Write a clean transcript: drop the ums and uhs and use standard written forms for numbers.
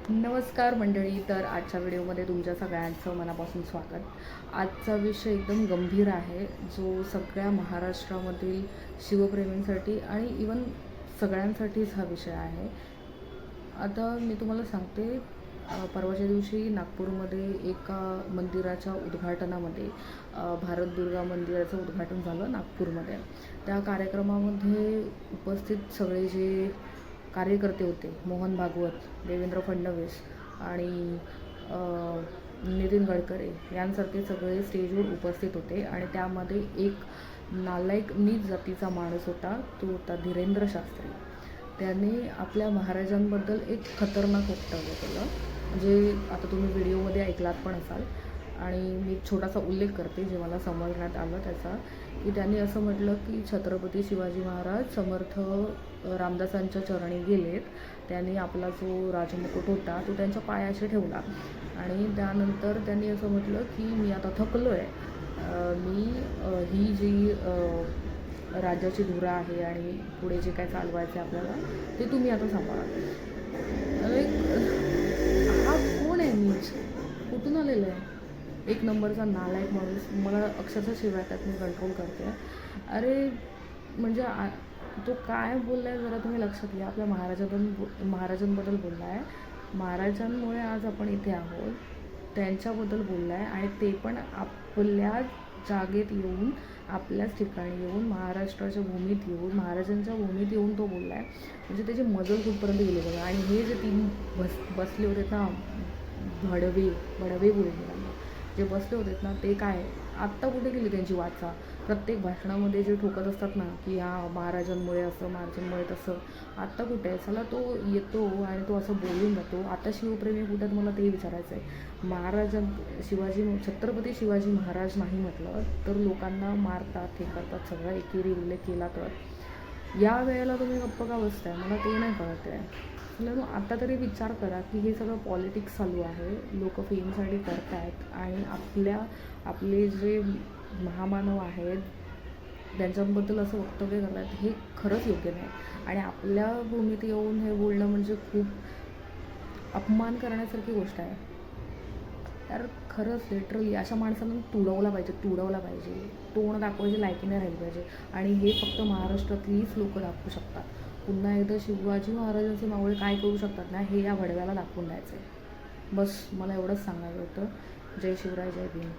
नमस्कार मंडळी. तर आजच्या व्हिडिओमध्ये तुमच्या सगळ्यांचं मनापासून स्वागत. आजचा विषय एकदम गंभीर आहे, जो सगळ्या महाराष्ट्रामधील शिवप्रेमींसाठी आणि इवन सगळ्यांसाठीच हा विषय आहे. आता मी तुम्हाला सांगते, परवाच्या दिवशी नागपूरमध्ये एका मंदिराच्या उद्घाटनामध्ये भारत दुर्गा मंदिराचं उद्घाटन झालं नागपूरमध्ये. त्या कार्यक्रमामध्ये उपस्थित सगळे जे कार्यकर्ते होते, मोहन भागवत, देवेंद्र फडणवीस आणि नितीन गडकरी यांसारखे सगळे स्टेजवर उपस्थित होते. आणि त्यामध्ये एक नालायक नीच जातीचा माणूस होता, तो होता धीरेंद्र शास्त्री. त्याने आपल्या महाराजांबद्दल एक खतरनाक वक्तव्य केलं, म्हणजे आता तुम्ही व्हिडिओमध्ये ऐकलात पण असाल. आणि मी एक छोटासा उल्लेख करते जे मला समजण्यात आलं त्याचा, की त्यांनी असं म्हटलं की छत्रपती शिवाजी महाराज समर्थ रामदासांच्या चरणी गेलेत. त्यांनी आपला जो राजमुकुट होता तो त्यांच्या पायाशी ठेवला आणि त्यानंतर त्यांनी असं म्हटलं की मी आता थकलो आहे, मी ही जी राज्याची धुरा आहे आणि पुढे जे काय चालवायचं आहे आपल्याला ते तुम्ही आता सांभाळा. हा कोण आहे? नीच कुठून आलेलं आहे? एक नंबरचा नालायक माणूस. मला अक्षरशः शिवाय त्यात मी कंट्रोल करते. अरे म्हणजे तो काय बोलला आहे जरा तुम्ही लक्षात घ्या. आपल्या महाराजांबद्दल बोलला आहे. महाराजांमुळे आज आपण इथे आहोत, त्यांच्याबद्दल बोलला आहे. आणि ते पण आपल्या जागेत येऊन, आपल्याच ठिकाणी येऊन, महाराष्ट्राच्या भूमीत येऊन, महाराजांच्या भूमीत येऊन तो बोलला आहे. म्हणजे त्याची मजल कुठपर्यंत गेली बघा. आणि हे जे तीन बसले होते ना, भडवे बोलले त्यांना, जे बसले होते ना, ते काय आत्ता कुठे गेली त्यांची वाचा? प्रत्येक भाषणामध्ये जे ठोकत असतात ना, की हा महाराजांमुळे असं, महाराजांमुळे तसं, आत्ता कुठे आहे? चला तो येतो आणि तो असं बोलून जातो. आता शिवप्रेमी कुठे मला ते विचारायचं आहे. छत्रपती शिवाजी महाराज नाही म्हटलं तर लोकांना मारतात, हे करतात, सगळं एकेरी उल्लेख केला तर या वेळेला तुम्ही गप्प का बसताय? मला ते नाही कळत आहे. आता तरी विचार करा की हे सगळं पॉलिटिक्स चालू आहे, लोक फेमसाठी करत आहेत आणि आपले जे महामानव आहेत त्यांच्याबद्दल असं वक्तव्य करतात, हे खरंच योग्य नाही. आणि आपल्या भूमीत येऊन हे बोलणं म्हणजे खूप अपमान करण्यासारखी गोष्ट आहे. तर खरंच लिटरली अशा माणसांना तुडवला पाहिजे. तोंड दाखवायची लायकी नाही राहिली पाहिजे. आणि हे फक्त महाराष्ट्रातलीच लोक दाखवू शकतात. पुन्हा एकदा शिवाजी महाराजांचे मावळे काय करू शकतात ना, हे या भडव्याला दाखवून द्यायचं आहे. बस मला एवढंच सांगायचं होतं. जय शिवराय, जय भीम.